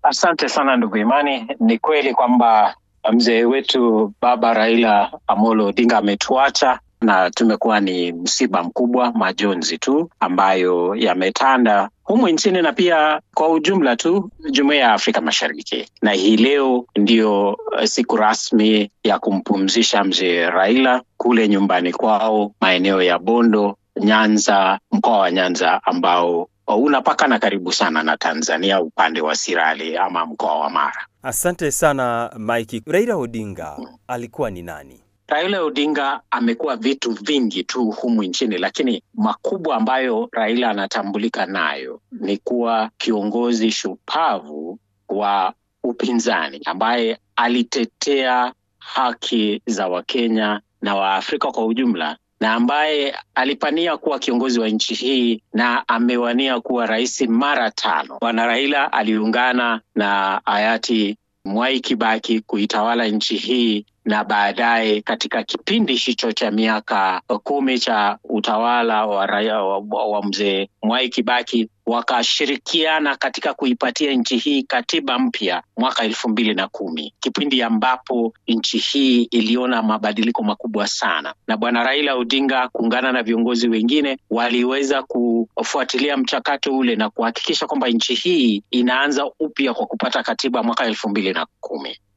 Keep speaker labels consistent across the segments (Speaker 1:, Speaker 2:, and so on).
Speaker 1: Asante sana ndugu Imani. Ni kweli kwamba mzee wetu Baba Raila Amolo Odinga ametuacha na tumekuwa ni msiba mkubwa, majonzi tu ambayo yametanda humu nchini na pia kwa ujumla tu Jumuiya ya Afrika Mashariki. Na hii leo ndio siku rasmi ya kumpumzisha mzee Raila kule nyumbani kwao maeneo ya Bondo, Nyanza, mkoa wa Nyanza ambao unapakana karibu sana na Tanzania upande wa Sirali ama mkoa wa Mara.
Speaker 2: Asante sana Mike. Raila Odinga alikuwa ni nani?
Speaker 1: Raila Odinga amekuwa vitu vingi tu humu nchini, lakini makubwa ambayo Raila anatambulika nayo ni kuwa kiongozi shupavu wa upinzani ambaye alitetea haki za Wakenya na Waafrika kwa ujumla, na ambaye alipania kuwa kiongozi wa nchi hii na amewania kuwa rais mara 5. Bwana Raila aliungana na hayati Mwai Kibaki kuitawala nchi hii, na baadaye katika kipindi hicho cha miaka 10 cha utawala wa mzee Mwai Kibaki wakashirikiana katika kuipatia nchi hii katiba mpya mwaka 2010, kipindi ambapo nchi hii iliona mabadiliko makubwa sana, na bwana Raila Odinga kuungana na viongozi wengine waliweza kufuatilia mchakato ule na kuhakikisha kwamba nchi hii inaanza upya kwa kupata katiba mwaka 2010.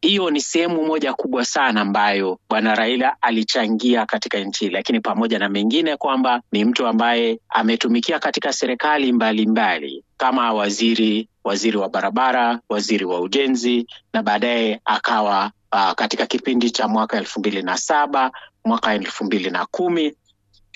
Speaker 1: Hiyo ni sehemu moja kubwa sana ambayo bwana Raila alichangia katika nchi, lakini pamoja na mengine kwamba ni mtu ambaye ametumikia katika serikali mbalimbali kama waziri wa barabara, waziri wa ujenzi, na baadaye akawa katika kipindi cha mwaka 2007, mwaka 2010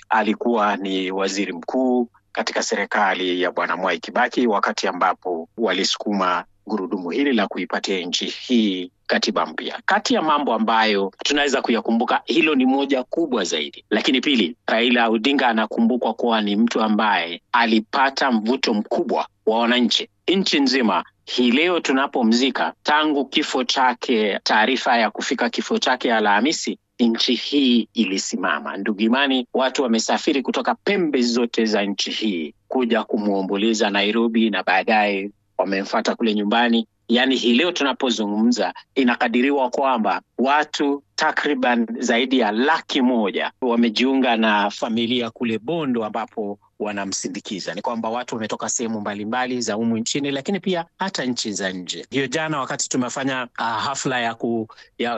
Speaker 1: alikuwa ni waziri mkuu katika serikali ya bwana Mwai Kibaki, wakati ambapo walisukuma gurudumu hili la kuipatia nchi hii katiba mpya. Kati ya mambo ambayo tunaweza kuyakumbuka, hilo ni moja kubwa zaidi. Lakini pili, Raila Odinga anakumbukwa kuwa ni mtu ambaye alipata mvuto mkubwa wa wananchi nchi nzima. Hii leo tunapomzika, tangu kifo chake, taarifa ya kufika kifo chake Alhamisi, nchi hii ilisimama. Ndugu Imani, watu wamesafiri kutoka pembe zote za nchi hii kuja kumuomboleza Nairobi, na baadaye wamemfuata kule nyumbani. Yaani hii leo tunapozungumza inakadiriwa kwamba watu takriban zaidi ya 100,000 wamejiunga na familia kule Bondo ambapo wanamsindikiza. Ni kwamba watu wametoka sehemu mbalimbali za humu nchini, lakini pia hata nchi za nje. Hiyo jana wakati tumefanya hafla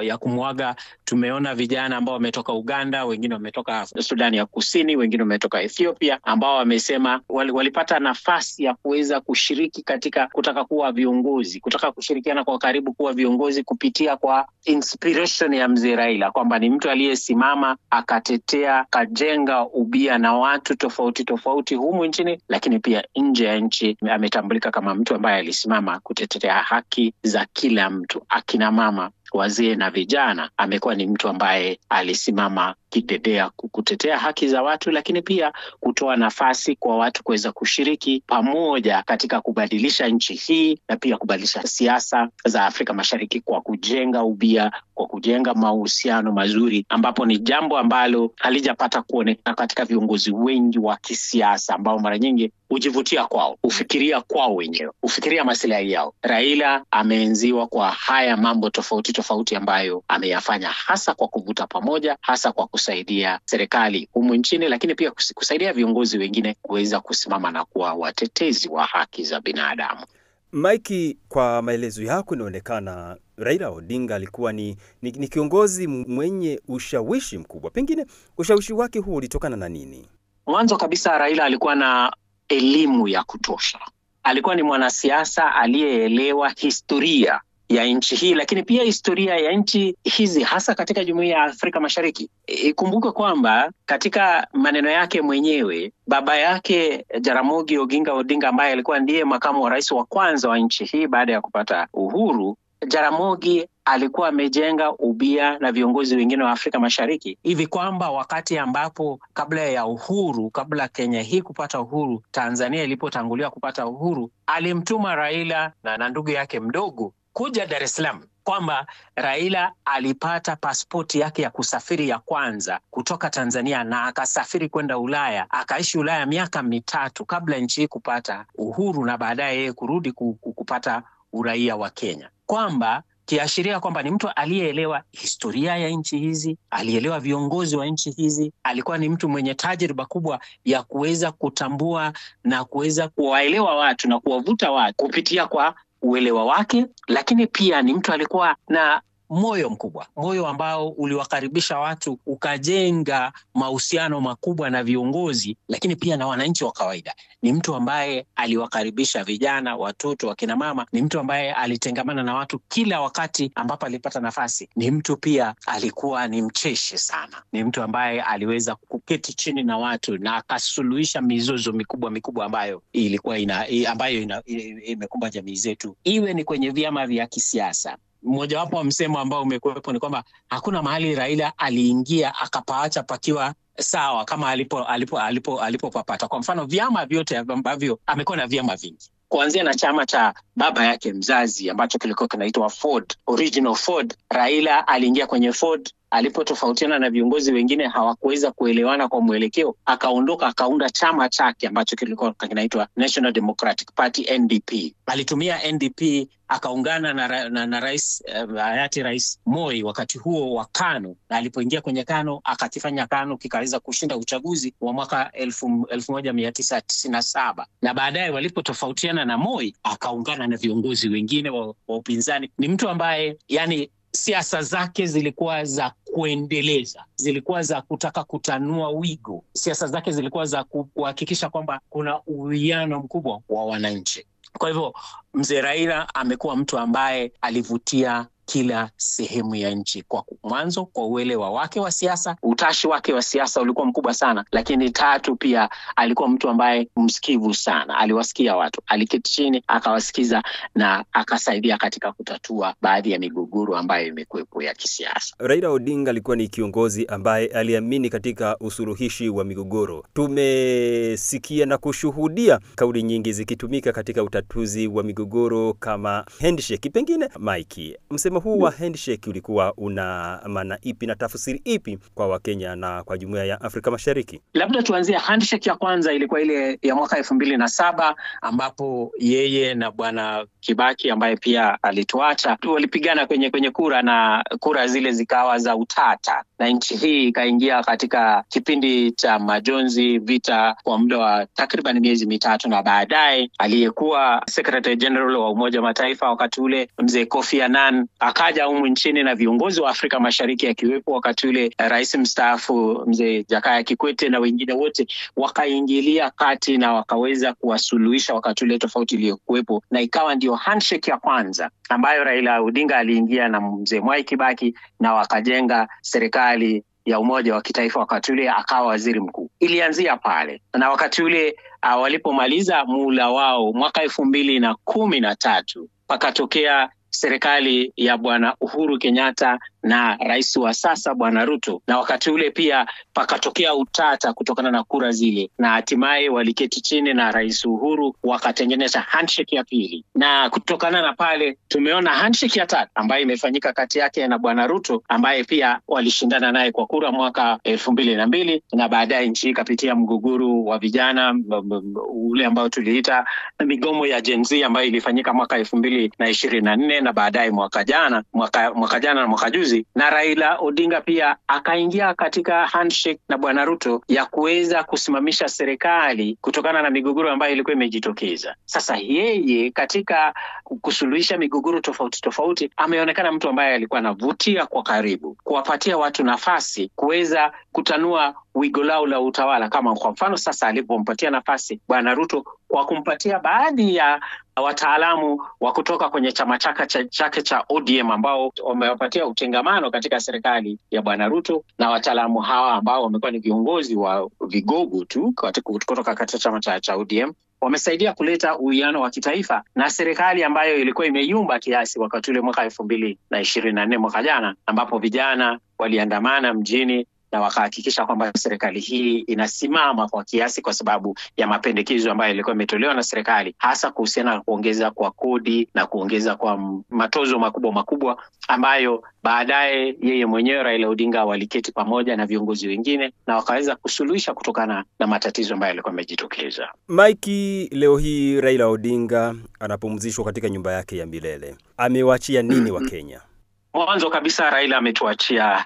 Speaker 1: ya kumwaga, tumeona vijana ambao wametoka Uganda, wengine wametoka Sudani ya Kusini, wengine wametoka Ethiopia, ambao wamesema walipata nafasi ya kuweza kushiriki katika kutaka kuwa viongozi, kutaka kushirikiana kwa karibu kuwa viongozi kupitia kwa inspiration ya mzee Raila, kwamba ni mtu aliyesimama akatetea, kajenga ubia na watu tofauti humu nchini, lakini pia nje ya nchi. Ametambulika kama mtu ambaye alisimama kutetea haki za kila mtu, akina mama, wazee na vijana. Amekuwa ni mtu ambaye alisimama kidedea kutetea haki za watu, lakini pia kutoa nafasi kwa watu kuweza kushiriki pamoja katika kubadilisha nchi hii na pia kubadilisha siasa za Afrika Mashariki kwa kujenga ubia, kwa kujenga mahusiano mazuri, ambapo ni jambo ambalo halijapata kuonekana katika viongozi wengi wa kisiasa ambao mara nyingi hujivutia kwao, ufikiria kwao wenyewe, ufikiria maslahi yao. Raila ameenziwa kwa haya mambo tofauti ambayo ameyafanya, hasa kwa kuvuta pamoja, hasa kwa kusaidia serikali humu nchini, lakini pia kusaidia viongozi wengine kuweza kusimama na kuwa watetezi wa haki za binadamu.
Speaker 2: Mike, kwa maelezo yako inaonekana Raila Odinga alikuwa ni kiongozi mwenye ushawishi mkubwa. Pengine ushawishi wake huu ulitokana na nini?
Speaker 1: Mwanzo kabisa, Raila alikuwa na elimu ya kutosha. Alikuwa ni mwanasiasa aliyeelewa historia ya nchi hii, lakini pia historia ya nchi hizi hasa katika Jumuiya ya Afrika Mashariki. Ikumbuke kwamba katika maneno yake mwenyewe, baba yake Jaramogi Oginga Odinga, ambaye alikuwa ndiye makamu wa rais wa kwanza wa nchi hii baada ya kupata uhuru, Jaramogi alikuwa amejenga ubia na viongozi wengine wa Afrika Mashariki, hivi kwamba wakati ambapo kabla ya uhuru, kabla Kenya hii kupata uhuru, Tanzania ilipotangulia kupata uhuru, alimtuma Raila na ndugu yake mdogo kuja Dar es Salaam, kwamba Raila alipata pasipoti yake ya kusafiri ya kwanza kutoka Tanzania na akasafiri kwenda Ulaya, akaishi Ulaya miaka 3 kabla nchi hii kupata uhuru, na baadaye kurudi kupata uraia wa Kenya, kwamba kiashiria kwamba ni mtu aliyeelewa historia ya nchi hizi, alielewa viongozi wa nchi hizi, alikuwa ni mtu mwenye tajriba kubwa ya kuweza kutambua na kuweza kuwaelewa watu na kuwavuta watu kupitia kwa uelewa wake, lakini pia ni mtu alikuwa na moyo mkubwa, moyo ambao uliwakaribisha watu, ukajenga mahusiano makubwa na viongozi, lakini pia na wananchi wa kawaida. Ni mtu ambaye aliwakaribisha vijana, watoto, wakina mama. Ni mtu ambaye alitengamana na watu kila wakati ambapo alipata nafasi. Ni mtu pia alikuwa ni mcheshi sana. Ni mtu ambaye aliweza kuketi chini na watu na akasuluhisha mizozo mikubwa ambayo ilikuwa imekumba jamii zetu, iwe ni kwenye vyama vya kisiasa. Mojawapo wa msemo ambao umekuwepo ni kwamba hakuna mahali Raila aliingia akapaacha pakiwa sawa kama alipopapata. Kwa mfano, vyama vyote ambavyo amekuwa na vyama vingi, kuanzia na chama cha baba yake mzazi ambacho kilikuwa kinaitwa Ford, Original Ford. Raila aliingia kwenye Ford, alipotofautiana na viongozi wengine hawakuweza kuelewana kwa mwelekeo, akaondoka akaunda chama chake ambacho kilikuwa kinaitwa National Democratic Party, NDP. Alitumia NDP akaungana na rais hayati Rais Moi wakati huo wa KANU, na alipoingia kwenye KANU akakifanya KANU kikaweza kushinda uchaguzi wa mwaka 1997, na baadaye walipotofautiana na Moi akaungana na viongozi wengine wa upinzani. Ni mtu ambaye siasa zake zilikuwa za kuendeleza, zilikuwa za kutaka kutanua wigo. Siasa zake zilikuwa za kuhakikisha kwamba kuna uwiano mkubwa wa wananchi. Kwa hivyo mzee Raila amekuwa mtu ambaye alivutia kila sehemu ya nchi. Kwa mwanzo, kwa uelewa wake wa siasa, utashi wake wa siasa ulikuwa mkubwa sana, lakini tatu, pia alikuwa mtu ambaye msikivu sana. Aliwasikia watu, aliketi chini akawasikiza na akasaidia katika kutatua baadhi ya migogoro ambayo imekuwepo ya kisiasa.
Speaker 2: Raila Odinga alikuwa ni kiongozi ambaye aliamini katika usuluhishi wa migogoro. Tumesikia na kushuhudia kauli nyingi zikitumika katika utatuzi wa migogoro kama handshake. Pengine Mike, msemo huu wa handshake ulikuwa una maana ipi na tafsiri ipi kwa Wakenya na kwa Jumuiya ya Afrika Mashariki?
Speaker 1: Labda tuanzie handshake ya kwanza, ilikuwa ile ya mwaka 2007 ambapo yeye na bwana Kibaki ambaye pia alituacha walipigana kwenye kura, na kura zile zikawa za utata, na nchi hii ikaingia katika kipindi cha majonzi, vita kwa muda wa takriban miezi mitatu, na baadaye aliyekuwa Secretary General wa Umoja wa Mataifa wakati ule mzee Kofi Annan akaja humu nchini, na viongozi wa Afrika Mashariki akiwepo wakati ule rais mstaafu mzee Jakaya Kikwete na wengine wote wakaingilia kati na wakaweza kuwasuluhisha wakati ule tofauti iliyokuwepo, na ikawa ndio handshake ya kwanza ambayo Raila Odinga aliingia na mzee Mwai Kibaki, na wakajenga serikali ya umoja wa kitaifa. Wakati ule akawa waziri mkuu. Ilianzia pale, na wakati ule walipomaliza muhula wao mwaka 2013 pakatokea serikali ya bwana Uhuru Kenyatta na rais wa sasa bwana Ruto, na wakati ule pia pakatokea utata kutokana na kura zile, na hatimaye waliketi chini na rais Uhuru wakatengeneza handshake ya pili, na kutokana na pale tumeona handshake ya tatu ambayo imefanyika kati yake na bwana Ruto, ambaye pia walishindana naye kwa kura mwaka 2002, na baadaye nchi ikapitia mgogoro wa vijana ule ambao tuliita migomo ya Gen Z ambayo ilifanyika mwaka 2024, na baadaye mwaka jana na mwaka juzi, na Raila Odinga pia akaingia katika handshake na bwana Ruto ya kuweza kusimamisha serikali kutokana na migogoro ambayo ilikuwa imejitokeza. Sasa yeye katika kusuluhisha migogoro tofauti ameonekana mtu ambaye alikuwa anavutia kwa karibu, kuwapatia watu nafasi kuweza kutanua wigo lao la utawala, kama kwa mfano sasa alipompatia nafasi bwana Ruto kwa kumpatia baadhi ya wataalamu wa kutoka kwenye chama chake cha ODM ambao wamewapatia utengamano katika serikali ya bwana Ruto, na wataalamu hawa ambao wamekuwa ni viongozi wa vigogo tu kutoka katika chama cha ODM wamesaidia kuleta uwiano wa kitaifa na serikali ambayo ilikuwa imeyumba kiasi wakati ule mwaka 2024 mwaka jana, ambapo vijana waliandamana mjini na wakahakikisha kwamba serikali hii inasimama kwa kiasi, kwa sababu ya mapendekezo ambayo yalikuwa yametolewa na serikali, hasa kuhusiana na kuongeza kwa kodi na kuongeza kwa matozo makubwa ambayo baadaye yeye mwenyewe Raila Odinga waliketi pamoja na viongozi wengine na wakaweza kusuluhisha kutokana na matatizo ambayo yalikuwa yamejitokeza.
Speaker 2: Mike, leo hii Raila Odinga anapumzishwa katika nyumba yake ya milele. Amewaachia nini wa Kenya?
Speaker 1: Mwanzo kabisa Raila ametuachia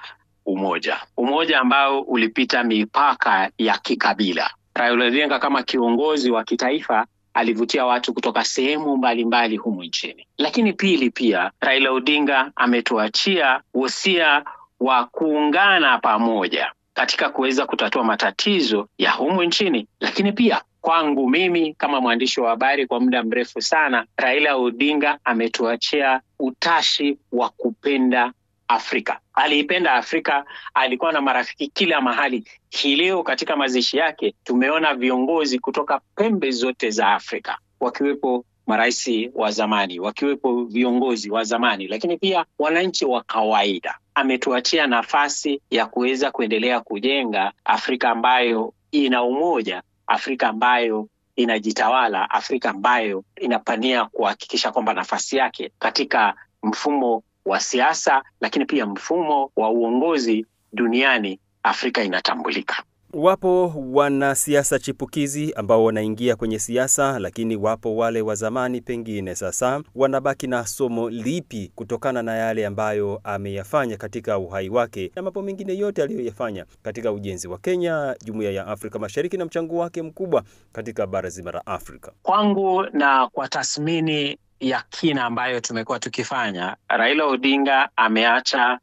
Speaker 1: umoja ambao ulipita mipaka ya kikabila. Raila Odinga kama kiongozi wa kitaifa alivutia watu kutoka sehemu mbalimbali humu nchini. Lakini pili, pia Raila Odinga ametuachia wosia wa kuungana pamoja katika kuweza kutatua matatizo ya humu nchini. Lakini pia kwangu mimi kama mwandishi wa habari kwa muda mrefu sana, Raila Odinga ametuachia utashi wa kupenda Afrika. Aliipenda Afrika, alikuwa na marafiki kila mahali. Hii leo katika mazishi yake tumeona viongozi kutoka pembe zote za Afrika, wakiwepo marais wa zamani, wakiwepo viongozi wa zamani, lakini pia wananchi wa kawaida. Ametuachia nafasi ya kuweza kuendelea kujenga Afrika ambayo ina umoja, Afrika ambayo inajitawala, Afrika ambayo inapania kuhakikisha kwamba nafasi yake katika mfumo wa siasa, lakini pia mfumo wa uongozi duniani, Afrika inatambulika.
Speaker 2: Wapo wanasiasa chipukizi ambao wanaingia kwenye siasa, lakini wapo wale wa zamani pengine sasa wanabaki na somo lipi kutokana na yale ambayo ameyafanya katika uhai wake na mambo mengine yote aliyoyafanya katika ujenzi wa Kenya, Jumuiya ya Afrika Mashariki na mchango wake mkubwa katika bara zima la Afrika?
Speaker 1: Kwangu na kwa tathmini ya kina ambayo tumekuwa tukifanya, Raila Odinga ameacha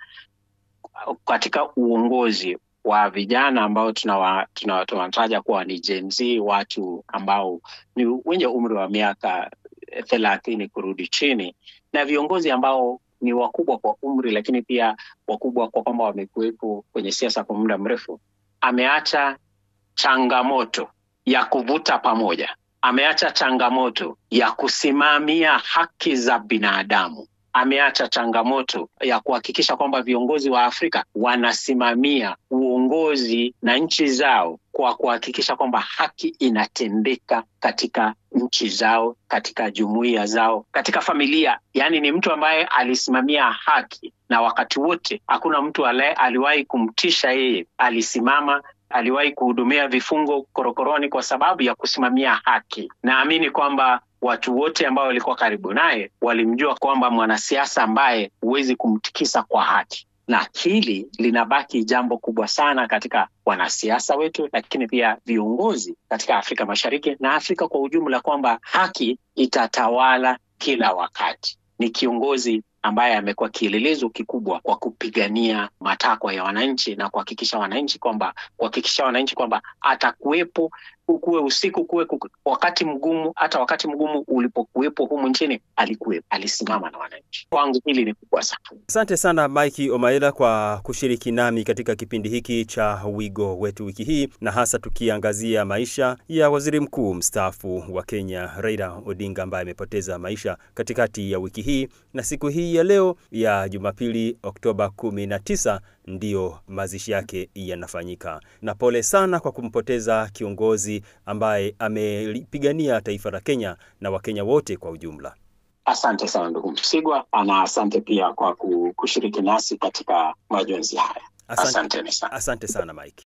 Speaker 1: katika uongozi wa vijana ambao tunawataja kuwa ni Gen Z, watu ambao ni wenye umri wa miaka 30 kurudi chini, na viongozi ambao ni wakubwa kwa umri, lakini pia wakubwa kwa kwamba wamekuwepo kwenye siasa kwa muda mrefu. Ameacha changamoto ya kuvuta pamoja, ameacha changamoto ya kusimamia haki za binadamu, ameacha changamoto ya kuhakikisha kwamba viongozi wa Afrika wanasimamia uongozi na nchi zao kwa kuhakikisha kwamba haki inatendeka katika nchi zao, katika jumuiya zao, katika familia. Yani ni mtu ambaye alisimamia haki, na wakati wote hakuna mtu aliwahi kumtisha yeye. Alisimama, aliwahi kuhudumia vifungo korokoroni kwa sababu ya kusimamia haki. Naamini kwamba watu wote ambao walikuwa karibu naye walimjua kwamba mwanasiasa ambaye huwezi kumtikisa kwa haki. Na hili linabaki jambo kubwa sana katika wanasiasa wetu, lakini pia viongozi katika Afrika Mashariki na Afrika kwa ujumla, kwamba haki itatawala kila wakati. Ni kiongozi ambaye amekuwa kielelezo kikubwa kwa kupigania matakwa ya wananchi na kuhakikisha wananchi kwamba atakuwepo, kuwe usiku, kuwe wakati mgumu, hata wakati mgumu ulipokuwepo humu nchini alikuwepo, alisimama na wananchi. Kwangu hili ni kubwa sana.
Speaker 2: Asante sana Mike Omaila kwa kushiriki nami katika kipindi hiki cha Wigo Wetu wiki hii, na hasa tukiangazia maisha ya waziri mkuu mstaafu wa Kenya Raila Odinga ambaye amepoteza maisha katikati ya wiki hii, na siku hii ya leo ya Jumapili Oktoba 19 ndio mazishi yake yanafanyika. Na pole sana kwa kumpoteza kiongozi ambaye amelipigania taifa la Kenya na Wakenya wote kwa ujumla.
Speaker 1: Asante sana ndugu Msigwa, na asante pia kwa kushiriki nasi katika majonzi haya. Asante sana.
Speaker 2: Asante sana Mike.